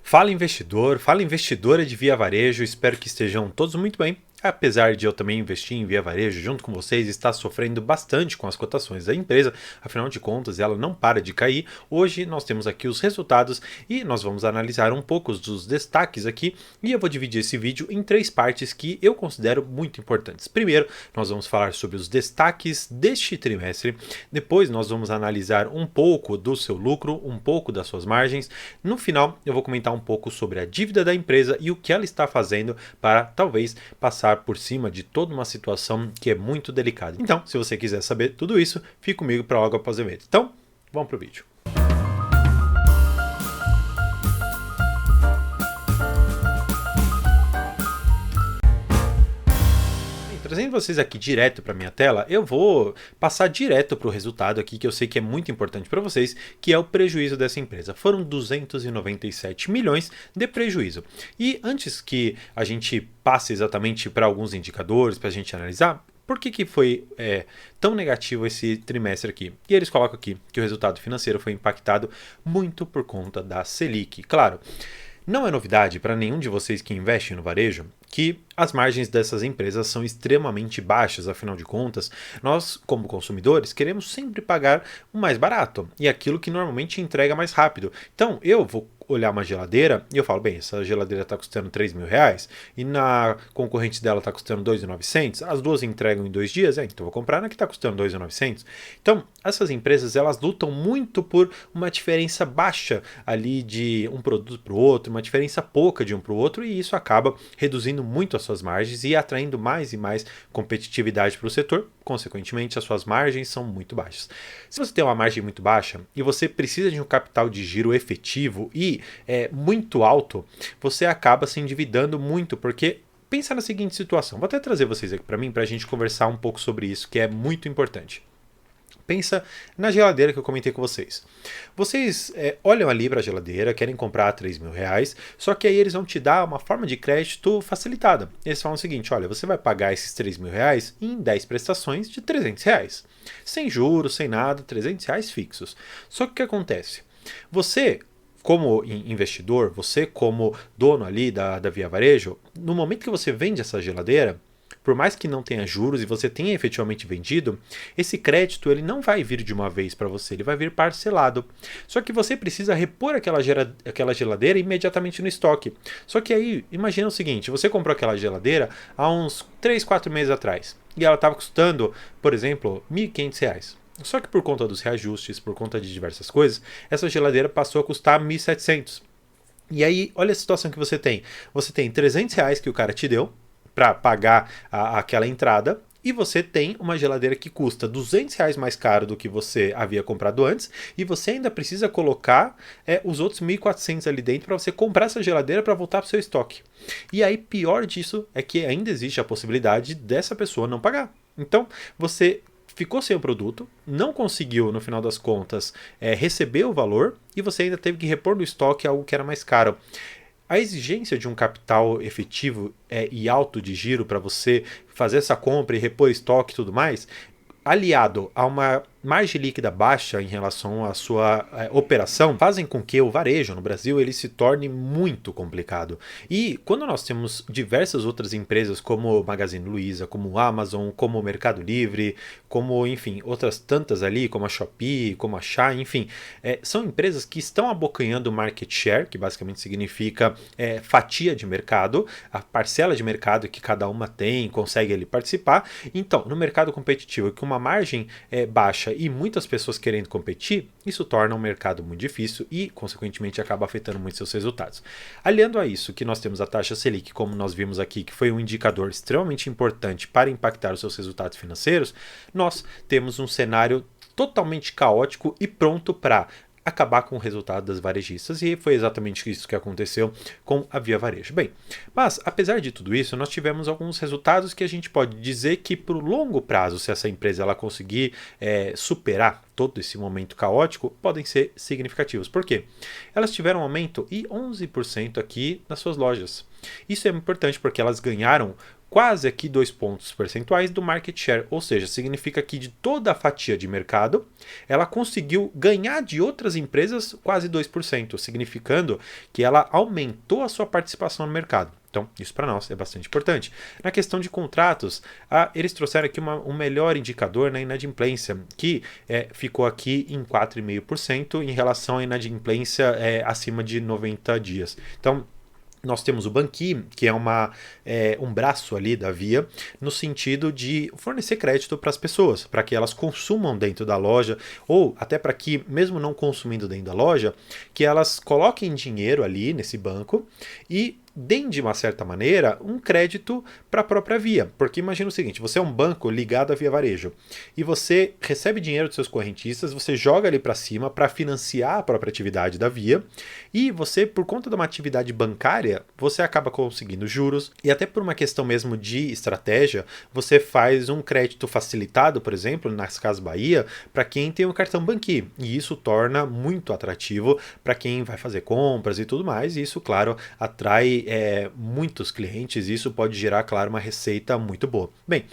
Fala investidora de Via Varejo, espero que estejam todos muito bem. Apesar de eu também investir em Via Varejo junto com vocês, está sofrendo bastante com as cotações da empresa, afinal de contas ela não para de cair. Hoje nós temos aqui os resultados e nós vamos analisar um pouco dos destaques aqui e eu vou dividir esse vídeo em três partes que eu considero muito importantes. Primeiro, nós vamos falar sobre os destaques deste trimestre, depois nós vamos analisar um pouco do seu lucro, um pouco das suas margens. No final eu vou comentar um pouco sobre a dívida da empresa e o que ela está fazendo para talvez passar por cima de toda uma situação que é muito delicada. Então, se você quiser saber tudo isso, fique comigo para logo após o evento. Então, vamos para o vídeo. Trazendo vocês aqui direto para minha tela, eu vou passar direto para o resultado aqui que eu sei que é muito importante para vocês, que é o prejuízo dessa empresa. Foram 297 milhões de prejuízo. E antes que a gente passe exatamente para alguns indicadores para a gente analisar, por que foi tão negativo esse trimestre aqui? E eles colocam aqui que o resultado financeiro foi impactado muito por conta da Selic. Claro, não é novidade para nenhum de vocês que investem no varejo que as margens dessas empresas são extremamente baixas, afinal de contas, nós, como consumidores, queremos sempre pagar o mais barato e aquilo que normalmente entrega mais rápido. Então, eu vou olhar uma geladeira e eu falo, bem, essa geladeira está custando R$3.000 e na concorrente dela está custando R$2.900, as duas entregam em 2 dias, então eu vou comprar na que está custando R$2.900. Então, essas empresas, elas lutam muito por uma diferença baixa ali de um produto para o outro, uma diferença pouca de um para o outro e isso acaba reduzindo muito as suas margens e atraindo mais e mais competitividade para o setor, consequentemente as suas margens são muito baixas. Se você tem uma margem muito baixa e você precisa de um capital de giro efetivo e muito alto, você acaba se endividando muito, porque pensa na seguinte situação, vou até trazer vocês aqui para mim para a gente conversar um pouco sobre isso, que é muito importante. Pensa na geladeira que eu comentei com vocês. Vocês olham ali para a geladeira, querem comprar R$3.000, só que aí eles vão te dar uma forma de crédito facilitada. Eles falam o seguinte, olha, você vai pagar esses R$3.000 em 10 prestações de R$300. Sem juros, sem nada, R$300 fixos. Só que o que acontece? Você, como investidor, você como dono ali da Via Varejo, no momento que você vende essa geladeira, por mais que não tenha juros e você tenha efetivamente vendido, esse crédito ele não vai vir de uma vez para você, ele vai vir parcelado. Só que você precisa repor aquela geladeira imediatamente no estoque. Só que aí, imagina o seguinte, você comprou aquela geladeira há uns 3, 4 meses atrás e ela estava custando, por exemplo, R$1.500. Só que por conta dos reajustes, por conta de diversas coisas, essa geladeira passou a custar R$1.700. E aí, olha a situação que você tem. Você tem R$300 que o cara te deu para pagar aquela entrada e você tem uma geladeira que custa R$200 mais caro do que você havia comprado antes e você ainda precisa colocar os outros 1.400 ali dentro para você comprar essa geladeira para voltar para o seu estoque. E aí pior disso é que ainda existe a possibilidade dessa pessoa não pagar. Então você ficou sem o produto, não conseguiu no final das contas receber o valor e você ainda teve que repor no estoque algo que era mais caro. A exigência de um capital efetivo e alto de giro para você fazer essa compra e repor estoque e tudo mais, aliado a uma margem líquida baixa em relação à sua operação, fazem com que o varejo no Brasil ele se torne muito complicado. E quando nós temos diversas outras empresas como Magazine Luiza, como Amazon, como Mercado Livre, como enfim, outras tantas ali, como a Shopee, como a Shai, enfim, são empresas que estão abocanhando market share, que basicamente significa fatia de mercado, a parcela de mercado que cada uma tem, consegue ali participar. Então, no mercado competitivo, que uma margem baixa e muitas pessoas querendo competir, isso torna o mercado muito difícil e, consequentemente, acaba afetando muito seus resultados. Aliando a isso, que nós temos a taxa Selic, como nós vimos aqui, que foi um indicador extremamente importante para impactar os seus resultados financeiros, nós temos um cenário totalmente caótico e pronto para acabar com o resultado das varejistas, e foi exatamente isso que aconteceu com a Via Varejo. Bem, mas apesar de tudo isso, nós tivemos alguns resultados que a gente pode dizer que por longo prazo, se essa empresa ela conseguir superar todo esse momento caótico, podem ser significativos. Por quê? Elas tiveram um aumento de 11% aqui nas suas lojas. Isso é importante porque elas ganharam quase aqui 2 pontos percentuais do market share, ou seja, significa que de toda a fatia de mercado, ela conseguiu ganhar de outras empresas quase 2%, significando que ela aumentou a sua participação no mercado. Então, isso para nós é bastante importante. Na questão de contratos, eles trouxeram aqui um melhor indicador na inadimplência, que ficou aqui em 4,5% em relação à inadimplência acima de 90 dias. Então, nós temos o Banqui, que é um braço ali da Via, no sentido de fornecer crédito para as pessoas, para que elas consumam dentro da loja, ou até para que, mesmo não consumindo dentro da loja, que elas coloquem dinheiro ali nesse banco e deem, de uma certa maneira, um crédito para a própria Via. Porque imagina o seguinte, você é um banco ligado à Via Varejo e você recebe dinheiro dos seus correntistas, você joga ali para cima para financiar a própria atividade da Via e você, por conta de uma atividade bancária, você acaba conseguindo juros e até por uma questão mesmo de estratégia, você faz um crédito facilitado, por exemplo, nas Casas Bahia, para quem tem um cartão Banqui. E isso torna muito atrativo para quem vai fazer compras e tudo mais. E isso, claro, atrai muitos clientes e isso pode gerar, claro, uma receita muito boa. Bem,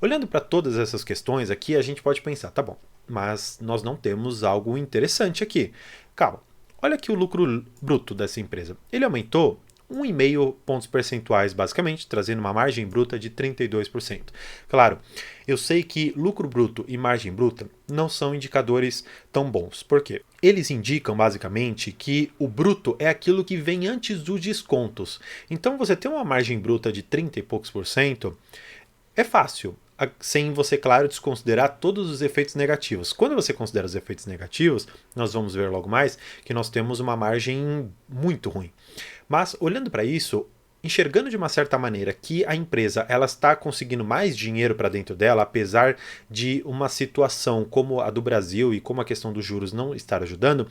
olhando para todas essas questões aqui, a gente pode pensar, tá bom, mas nós não temos algo interessante aqui. Calma, olha aqui o lucro bruto dessa empresa. Ele aumentou 1,5 pontos percentuais, basicamente, trazendo uma margem bruta de 32%. Claro, eu sei que lucro bruto e margem bruta não são indicadores tão bons. Por quê? Eles indicam, basicamente, que o bruto é aquilo que vem antes dos descontos. Então, você ter uma margem bruta de 30 e poucos por cento é fácil, sem você, claro, desconsiderar todos os efeitos negativos. Quando você considera os efeitos negativos, nós vamos ver logo mais que nós temos uma margem muito ruim. Mas, olhando para isso, enxergando de uma certa maneira que a empresa ela está conseguindo mais dinheiro para dentro dela, apesar de uma situação como a do Brasil e como a questão dos juros não estar ajudando,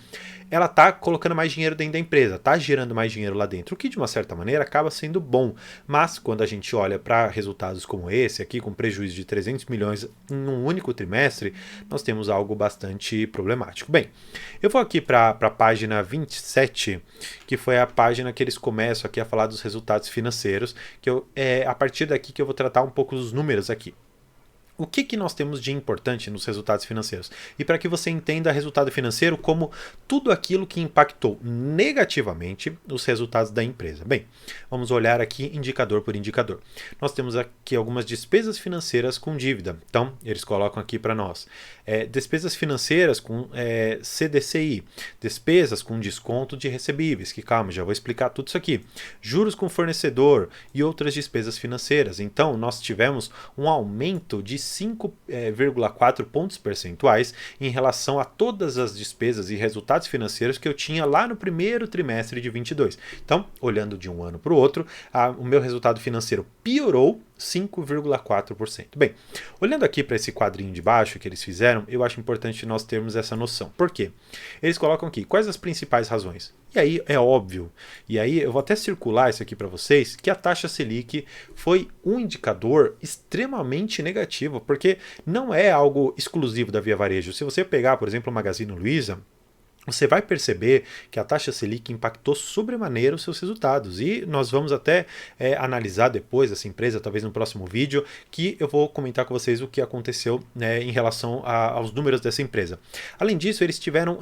ela está colocando mais dinheiro dentro da empresa, está gerando mais dinheiro lá dentro, o que de uma certa maneira acaba sendo bom. Mas quando a gente olha para resultados como esse aqui, com prejuízo de 300 milhões em um único trimestre, nós temos algo bastante problemático. Bem, eu vou aqui para a página 27, que foi a página que eles começam aqui a falar dos resultados financeiros, que a partir daqui que eu vou tratar um pouco dos números aqui. O que nós temos de importante nos resultados financeiros? E para que você entenda resultado financeiro como tudo aquilo que impactou negativamente os resultados da empresa. Bem, vamos olhar aqui indicador por indicador. Nós temos aqui algumas despesas financeiras com dívida. Então, eles colocam aqui para nós. Despesas financeiras com CDCI. Despesas com desconto de recebíveis. Que calma, já vou explicar tudo isso aqui. Juros com fornecedor e outras despesas financeiras. Então, nós tivemos um aumento de 5,4 pontos percentuais em relação a todas as despesas e resultados financeiros que eu tinha lá no primeiro trimestre de 22. Então, olhando de um ano para o outro, o meu resultado financeiro piorou 5,4%. Bem, olhando aqui para esse quadrinho de baixo que eles fizeram, eu acho importante nós termos essa noção. Por quê? Eles colocam aqui quais as principais razões. E aí é óbvio, e aí eu vou até circular isso aqui para vocês, que a taxa Selic foi um indicador extremamente negativo, porque não é algo exclusivo da Via Varejo. Se você pegar, por exemplo, o Magazine Luiza, você vai perceber que a taxa Selic impactou sobremaneira os seus resultados. E nós vamos até analisar depois essa empresa, talvez no próximo vídeo, que eu vou comentar com vocês o que aconteceu em relação aos números dessa empresa. Além disso, eles tiveram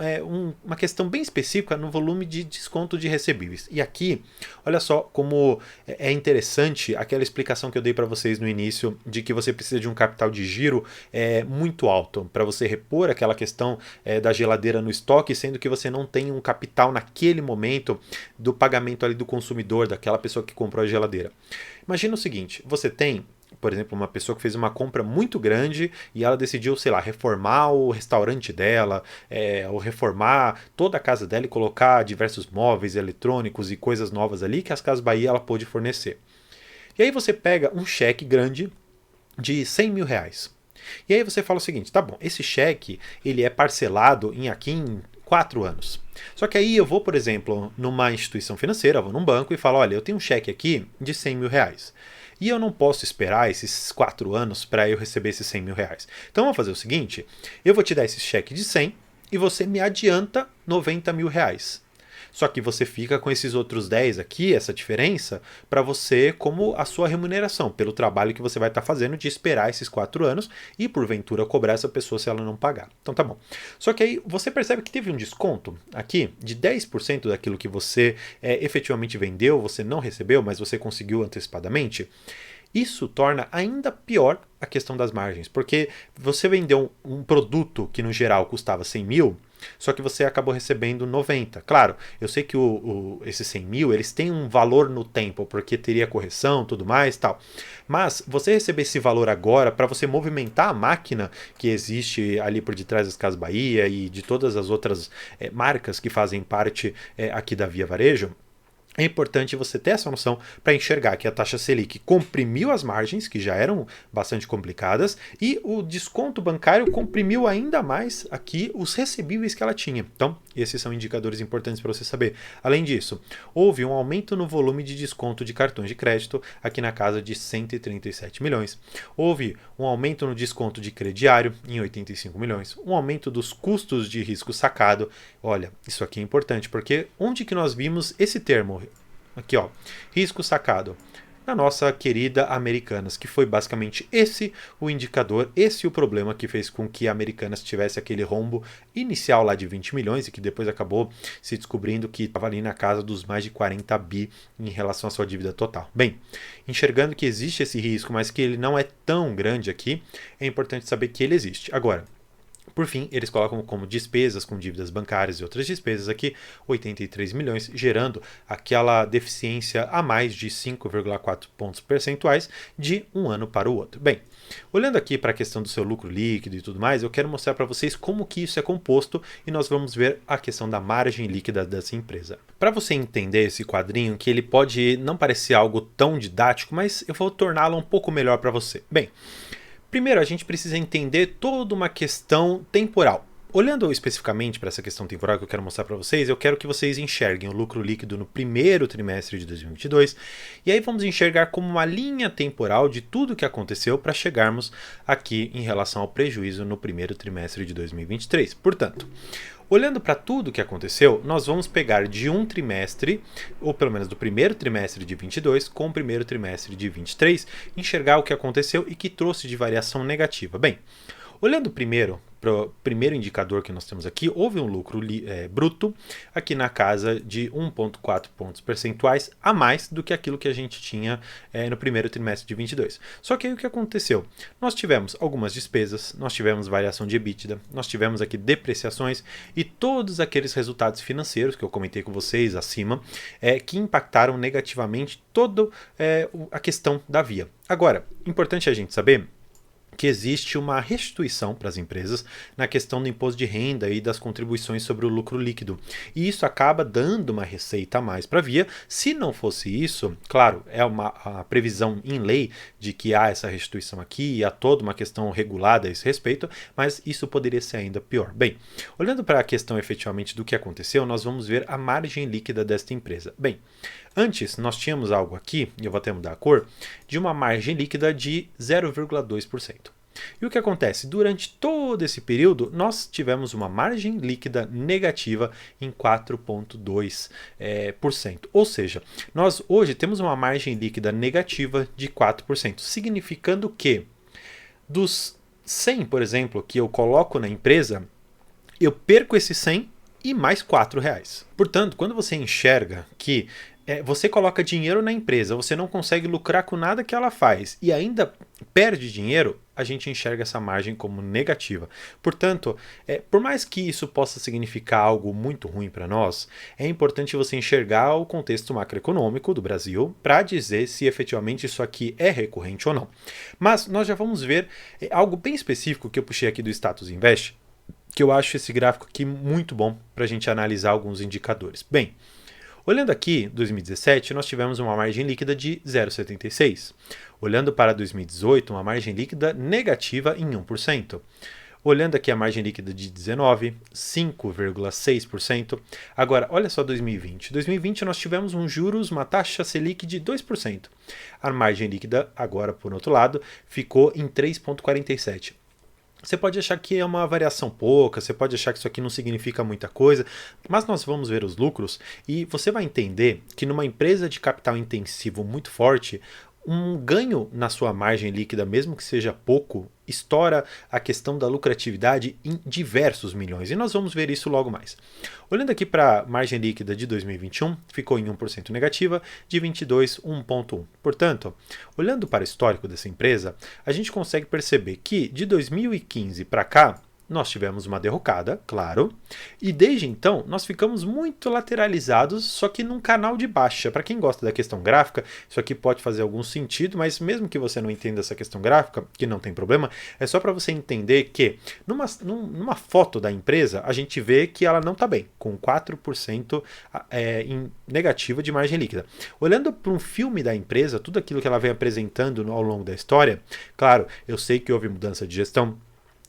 uma questão bem específica no volume de desconto de recebíveis. E aqui, olha só como é interessante aquela explicação que eu dei para vocês no início, de que você precisa de um capital de giro muito alto, para você repor aquela questão da geladeira no estoque, sendo que você não tem um capital naquele momento do pagamento ali do consumidor, daquela pessoa que comprou a geladeira. Imagina o seguinte, você tem, por exemplo, uma pessoa que fez uma compra muito grande e ela decidiu, sei lá, reformar o restaurante dela, ou reformar toda a casa dela e colocar diversos móveis eletrônicos e coisas novas ali que as Casas Bahia ela pôde fornecer. E aí você pega um cheque grande de 100 mil reais. E aí você fala o seguinte, tá bom, esse cheque ele é parcelado em 4 anos. Só que aí eu vou, por exemplo, numa instituição financeira, vou num banco e falo, olha, eu tenho um cheque aqui de 100 mil reais. E eu não posso esperar esses 4 anos para eu receber esses 100 mil reais. Então vamos fazer o seguinte, eu vou te dar esse cheque de 100 e você me adianta 90 mil reais. Só que você fica com esses outros 10 aqui, essa diferença, para você como a sua remuneração, pelo trabalho que você vai estar fazendo de esperar esses 4 anos e porventura cobrar essa pessoa se ela não pagar. Então tá bom. Só que aí você percebe que teve um desconto aqui de 10% daquilo que você efetivamente vendeu, você não recebeu, mas você conseguiu antecipadamente. Isso torna ainda pior a questão das margens, porque você vendeu um produto que no geral custava 100 mil, só que você acabou recebendo 90. Claro, eu sei que esses 100 mil, eles têm um valor no tempo, porque teria correção, tudo mais, tal. Mas você receber esse valor agora, para você movimentar a máquina que existe ali por detrás das Casas Bahia e de todas as outras marcas que fazem parte aqui da Via Varejo, é importante você ter essa noção para enxergar que a taxa Selic comprimiu as margens, que já eram bastante complicadas, e o desconto bancário comprimiu ainda mais aqui os recebíveis que ela tinha. Então, esses são indicadores importantes para você saber. Além disso, houve um aumento no volume de desconto de cartões de crédito, aqui na casa de 137 milhões. Houve um aumento no desconto de crediário, em 85 milhões. Um aumento dos custos de risco sacado. Olha, isso aqui é importante, porque onde que nós vimos esse termo? Aqui, ó, risco sacado, na nossa querida Americanas, que foi basicamente esse o indicador, esse o problema que fez com que a Americanas tivesse aquele rombo inicial lá de 20 milhões e que depois acabou se descobrindo que estava ali na casa dos mais de 40 bi em relação à sua dívida total. Bem, enxergando que existe esse risco, mas que ele não é tão grande aqui, é importante saber que ele existe. Agora, por fim, eles colocam como despesas com dívidas bancárias e outras despesas aqui 83 milhões, gerando aquela deficiência a mais de 5,4 pontos percentuais de um ano para o outro. Bem, olhando aqui para a questão do seu lucro líquido e tudo mais, eu quero mostrar para vocês como que isso é composto e nós vamos ver a questão da margem líquida dessa empresa. Para você entender esse quadrinho, que ele pode não parecer algo tão didático, mas eu vou torná-lo um pouco melhor para você. Bem, primeiro, a gente precisa entender toda uma questão temporal. Olhando especificamente para essa questão temporal que eu quero mostrar para vocês, eu quero que vocês enxerguem o lucro líquido no primeiro trimestre de 2022 e aí vamos enxergar como uma linha temporal de tudo o que aconteceu para chegarmos aqui em relação ao prejuízo no primeiro trimestre de 2023. Portanto, olhando para tudo o que aconteceu, nós vamos pegar de um trimestre, ou pelo menos do primeiro trimestre de 22 com o primeiro trimestre de 23, enxergar o que aconteceu e que trouxe de variação negativa. Bem, olhando primeiro para o primeiro indicador que nós temos aqui, houve um lucro bruto aqui na casa de 1,4 pontos percentuais a mais do que aquilo que a gente tinha no primeiro trimestre de 22. Só que aí o que aconteceu? Nós tivemos algumas despesas, nós tivemos variação de EBITDA, nós tivemos aqui depreciações e todos aqueles resultados financeiros que eu comentei com vocês acima, que impactaram negativamente toda a questão da Via. Agora, importante a gente saber que existe uma restituição para as empresas na questão do imposto de renda e das contribuições sobre o lucro líquido. E isso acaba dando uma receita a mais para a Via. Se não fosse isso, claro, é a previsão em lei de que há essa restituição aqui e há toda uma questão regulada a esse respeito, mas isso poderia ser ainda pior. Bem, olhando para a questão efetivamente do que aconteceu, nós vamos ver a margem líquida desta empresa. Bem, antes nós tínhamos algo aqui, e eu vou até mudar a cor, de uma margem líquida de 0,2%. E o que acontece? Durante todo esse período, nós tivemos uma margem líquida negativa em 4,2%. Ou seja, nós hoje temos uma margem líquida negativa de 4%, significando que dos 100, por exemplo, que eu coloco na empresa, eu perco esse 100 e mais R$4. Portanto, quando você enxerga que você coloca dinheiro na empresa, você não consegue lucrar com nada que ela faz e ainda perde dinheiro, a gente enxerga essa margem como negativa. Portanto, por mais que isso possa significar algo muito ruim para nós, é importante você enxergar o contexto macroeconômico do Brasil para dizer se efetivamente isso aqui é recorrente ou não. Mas nós já vamos ver algo bem específico que eu puxei aqui do Status Invest, que eu acho esse gráfico aqui muito bom para a gente analisar alguns indicadores. Bem, olhando aqui, 2017, nós tivemos uma margem líquida de 0,76. Olhando para 2018, uma margem líquida negativa em 1%. Olhando aqui a margem líquida de 19, 5,6%. Agora, olha só 2020. 2020 nós tivemos um juros, uma taxa Selic de 2%. A margem líquida, agora por outro lado, ficou em 3,47%. Você pode achar que é uma variação pouca, você pode achar que isso aqui não significa muita coisa, mas nós vamos ver os lucros e você vai entender que numa empresa de capital intensivo muito forte, um ganho na sua margem líquida, mesmo que seja pouco, estoura a questão da lucratividade em diversos milhões. E nós vamos ver isso logo mais. Olhando aqui para a margem líquida de 2021, ficou em 1% negativa, de 22, 1,1. Portanto, olhando para o histórico dessa empresa, a gente consegue perceber que de 2015 para cá, nós tivemos uma derrocada, claro, e desde então nós ficamos muito lateralizados, só que num canal de baixa. Para quem gosta da questão gráfica, isso aqui pode fazer algum sentido, mas mesmo que você não entenda essa questão gráfica, que não tem problema, é só para você entender que numa foto da empresa, a gente vê que ela não está bem, com 4% em negativa de margem líquida. Olhando para um filme da empresa, tudo aquilo que ela vem apresentando ao longo da história, claro, eu sei que houve mudança de gestão,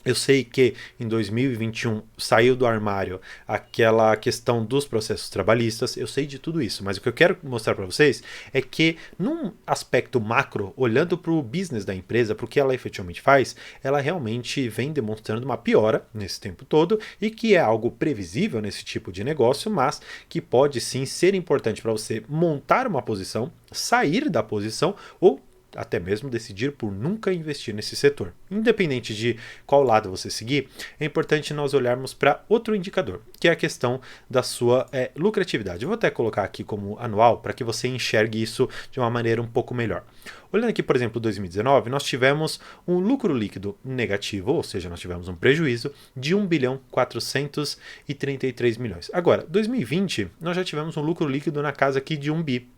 eu sei que em 2021 saiu do armário aquela questão dos processos trabalhistas, eu sei de tudo isso, mas o que eu quero mostrar para vocês é que num aspecto macro, olhando para o business da empresa, para o que ela efetivamente faz, ela realmente vem demonstrando uma piora nesse tempo todo e que é algo previsível nesse tipo de negócio, mas que pode sim ser importante para você montar uma posição, sair da posição ou até mesmo decidir por nunca investir nesse setor. Independente de qual lado você seguir, é importante nós olharmos para outro indicador, que é a questão da sua lucratividade. Eu vou até colocar aqui como anual para que você enxergue isso de uma maneira um pouco melhor. Olhando aqui, por exemplo, 2019, nós tivemos um lucro líquido negativo, ou seja, nós tivemos um prejuízo de 1 bilhão 433 milhões. Agora, 2020, nós já tivemos um lucro líquido na casa aqui de 1 bi.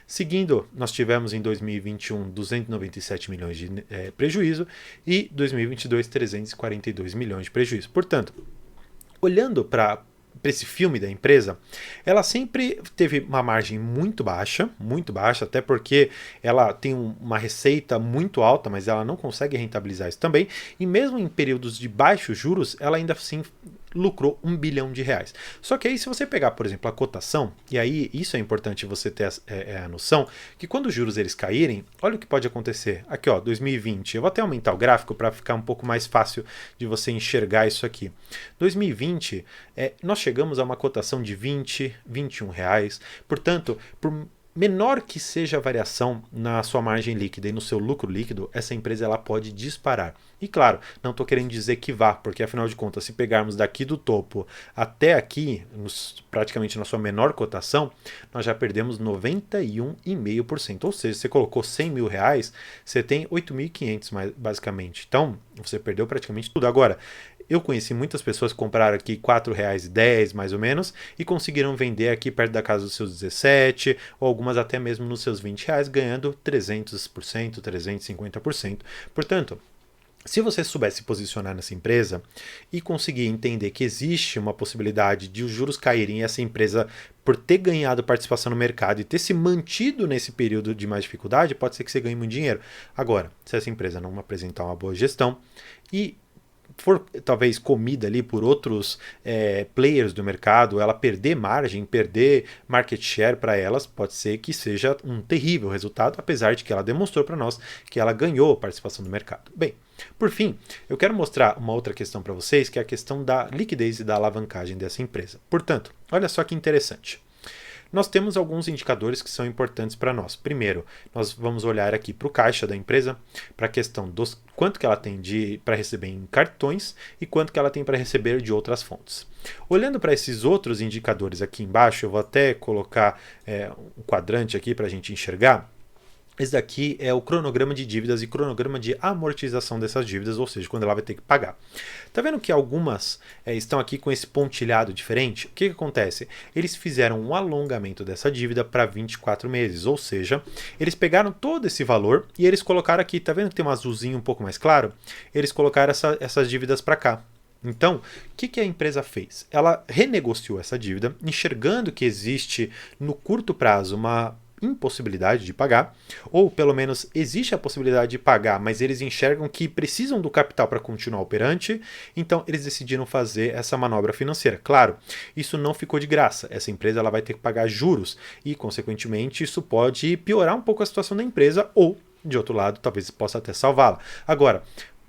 Seguindo, nós tivemos em 2021 297 milhões de prejuízo e 2022 342 milhões de prejuízo. Portanto, olhando para esse filme da empresa, ela sempre teve uma margem muito baixa, até porque ela tem uma receita muito alta, mas ela não consegue rentabilizar isso também, e mesmo em períodos de baixos juros, ela ainda assim lucrou 1 bilhão de reais. Só que aí se você pegar, por exemplo, a cotação, e aí isso é importante você ter a noção, que quando os juros eles caírem, olha o que pode acontecer. Aqui ó, 2020, eu vou até aumentar o gráfico para ficar um pouco mais fácil de você enxergar isso aqui. 2020, nós chegamos a uma cotação de 20, 21 reais, portanto, por menor que seja a variação na sua margem líquida e no seu lucro líquido, essa empresa ela pode disparar. E claro, não estou querendo dizer que vá, porque afinal de contas, se pegarmos daqui do topo até aqui, praticamente na sua menor cotação, nós já perdemos 91,5%. Ou seja, você colocou 100 mil reais, você tem 8.500 basicamente. Então, você perdeu praticamente tudo. Agora, eu conheci muitas pessoas que compraram aqui R$4,10 mais ou menos e conseguiram vender aqui perto da casa dos seus 17 ou algumas até mesmo nos seus R$20, ganhando 300%, 350%. Portanto, se você souber se posicionar nessa empresa e conseguir entender que existe uma possibilidade de os juros caírem e essa empresa, por ter ganhado participação no mercado e ter se mantido nesse período de mais dificuldade, pode ser que você ganhe muito dinheiro. Agora, se essa empresa não apresentar uma boa gestão e for talvez comida ali por outros players do mercado, ela perder margem, perder market share para elas, pode ser que seja um terrível resultado, apesar de que ela demonstrou para nós que ela ganhou participação no mercado. Bem, por fim, eu quero mostrar uma outra questão para vocês, que é a questão da liquidez e da alavancagem dessa empresa. Portanto, olha só que interessante. Nós temos alguns indicadores que são importantes para nós. Primeiro, nós vamos olhar aqui para o caixa da empresa, para a questão dos quanto que ela tem para receber em cartões e quanto que ela tem para receber de outras fontes. Olhando para esses outros indicadores aqui embaixo, eu vou até colocar um quadrante aqui para a gente enxergar. Esse daqui é o cronograma de dívidas e cronograma de amortização dessas dívidas, ou seja, quando ela vai ter que pagar. Tá vendo que algumas estão aqui com esse pontilhado diferente? O que acontece? Eles fizeram um alongamento dessa dívida para 24 meses, ou seja, eles pegaram todo esse valor e eles colocaram aqui, tá vendo que tem um azulzinho um pouco mais claro? Eles colocaram essas dívidas para cá. Então, o que a empresa fez? Ela renegociou essa dívida, enxergando que existe no curto prazo uma impossibilidade de pagar, ou pelo menos existe a possibilidade de pagar, mas eles enxergam que precisam do capital para continuar operante, então eles decidiram fazer essa manobra financeira. Claro, isso não ficou de graça, essa empresa ela vai ter que pagar juros e, consequentemente, isso pode piorar um pouco a situação da empresa ou, de outro lado, talvez possa até salvá-la. Agora,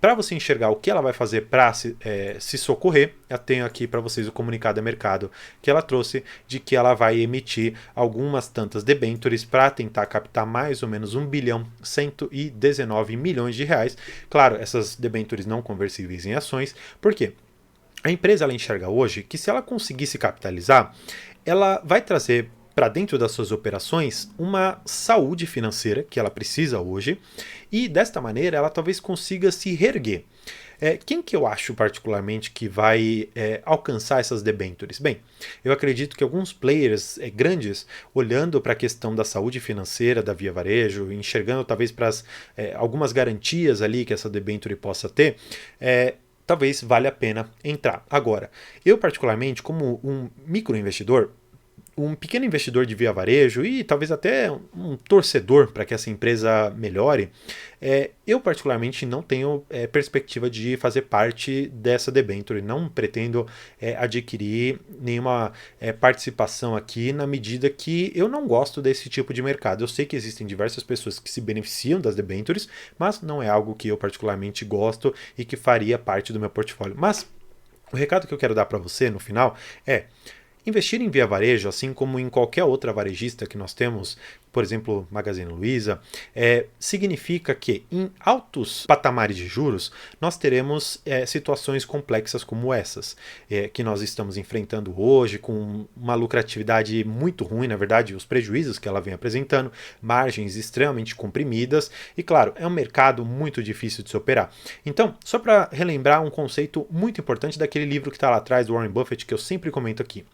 para você enxergar o que ela vai fazer para se socorrer, eu tenho aqui para vocês o comunicado do mercado que ela trouxe de que ela vai emitir algumas tantas debêntures para tentar captar mais ou menos 1 bilhão 119 milhões de reais. Claro, essas debêntures não conversíveis em ações, por quê? A empresa ela enxerga hoje que se ela conseguir se capitalizar, ela vai trazer para dentro das suas operações uma saúde financeira que ela precisa hoje e desta maneira ela talvez consiga se reerguer. Quem que eu acho particularmente que vai alcançar essas debêntures? Bem, eu acredito que alguns players grandes, olhando para a questão da saúde financeira da Via Varejo, enxergando talvez para algumas garantias ali que essa debênture possa ter, talvez valha a pena entrar. Agora, eu particularmente, como um microinvestidor, um pequeno investidor de Via Varejo e talvez até um torcedor para que essa empresa melhore, eu particularmente não tenho perspectiva de fazer parte dessa debênture, não pretendo adquirir nenhuma participação aqui na medida que eu não gosto desse tipo de mercado. Eu sei que existem diversas pessoas que se beneficiam das debêntures, mas não é algo que eu particularmente gosto e que faria parte do meu portfólio. Mas o recado que eu quero dar para você no final é: investir em Via Varejo, assim como em qualquer outra varejista que nós temos, por exemplo, Magazine Luiza, significa que em altos patamares de juros nós teremos situações complexas como essas, que nós estamos enfrentando hoje, com uma lucratividade muito ruim, na verdade, os prejuízos que ela vem apresentando, margens extremamente comprimidas e, claro, é um mercado muito difícil de se operar. Então, só para relembrar um conceito muito importante daquele livro que está lá atrás, do Warren Buffett, que eu sempre comento aqui.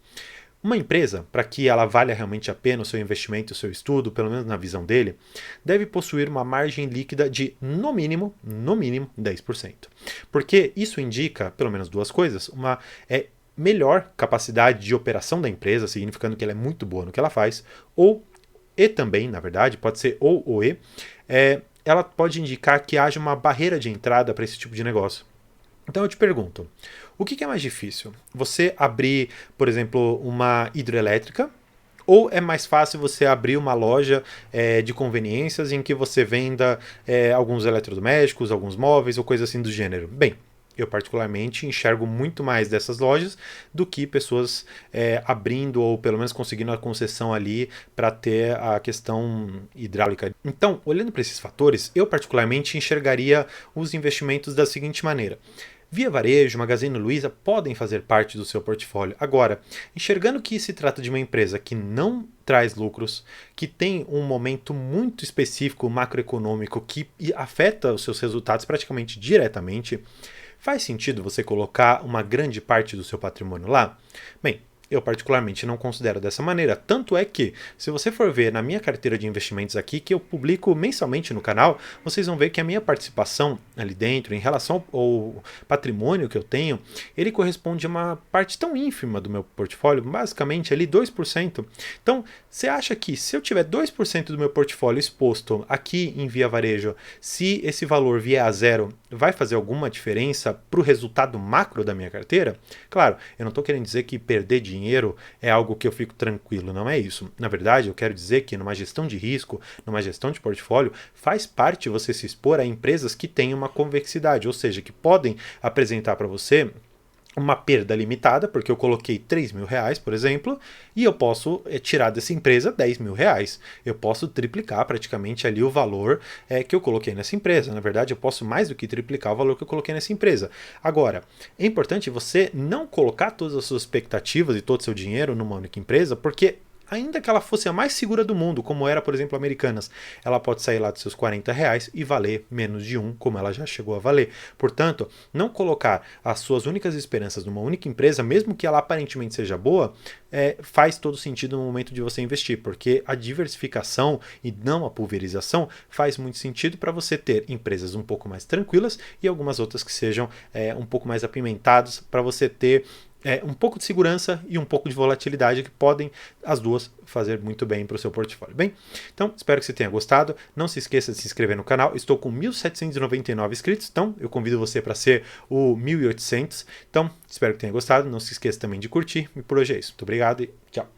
Uma empresa, para que ela valha realmente a pena o seu investimento, o seu estudo, pelo menos na visão dele, deve possuir uma margem líquida de, no mínimo 10%. Porque isso indica, pelo menos duas coisas, uma melhor capacidade de operação da empresa, significando que ela é muito boa no que ela faz, e também, na verdade, pode ser ou ela pode indicar que haja uma barreira de entrada para esse tipo de negócio. Então eu te pergunto, o que é mais difícil? Você abrir, por exemplo, uma hidrelétrica? Ou é mais fácil você abrir uma loja de conveniências em que você venda alguns eletrodomésticos, alguns móveis ou coisa assim do gênero? Bem, eu particularmente enxergo muito mais dessas lojas do que pessoas abrindo ou pelo menos conseguindo a concessão ali para ter a questão hidráulica. Então, olhando para esses fatores, eu particularmente enxergaria os investimentos da seguinte maneira. Via Varejo, Magazine Luiza podem fazer parte do seu portfólio. Agora, enxergando que se trata de uma empresa que não traz lucros, que tem um momento muito específico macroeconômico que afeta os seus resultados praticamente diretamente, faz sentido você colocar uma grande parte do seu patrimônio lá? Bem, eu particularmente não considero dessa maneira, tanto é que, se você for ver na minha carteira de investimentos aqui, que eu publico mensalmente no canal, vocês vão ver que a minha participação ali dentro, em relação ao patrimônio que eu tenho, ele corresponde a uma parte tão ínfima do meu portfólio, basicamente ali 2%. Então, você acha que se eu tiver 2% do meu portfólio exposto aqui em Via Varejo, se esse valor vier a zero, vai fazer alguma diferença para o resultado macro da minha carteira? Claro, eu não estou querendo dizer que perder dinheiro é algo que eu fico tranquilo, não é isso. Na verdade, eu quero dizer que numa gestão de risco, numa gestão de portfólio, faz parte você se expor a empresas que têm uma convexidade, ou seja, que podem apresentar para você uma perda limitada, porque eu coloquei 3 mil reais, por exemplo, e eu posso tirar dessa empresa 10 mil reais. Eu posso triplicar praticamente ali o valor que eu coloquei nessa empresa. Na verdade, eu posso mais do que triplicar o valor que eu coloquei nessa empresa. Agora, é importante você não colocar todas as suas expectativas e todo o seu dinheiro numa única empresa, porque ainda que ela fosse a mais segura do mundo, como era, por exemplo, Americanas, ela pode sair lá dos seus 40 reais e valer menos de um, como ela já chegou a valer. Portanto, não colocar as suas únicas esperanças numa única empresa, mesmo que ela aparentemente seja boa, faz todo sentido no momento de você investir, porque a diversificação e não a pulverização faz muito sentido para você ter empresas um pouco mais tranquilas e algumas outras que sejam um pouco mais apimentadas, para você ter um pouco de segurança e um pouco de volatilidade, que podem as duas fazer muito bem para o seu portfólio. Bem, então espero que você tenha gostado. Não se esqueça de se inscrever no canal. Estou com 1.799 inscritos, então eu convido você para ser o 1.800. Então espero que tenha gostado. Não se esqueça também de curtir. E por hoje é isso. Muito obrigado e tchau.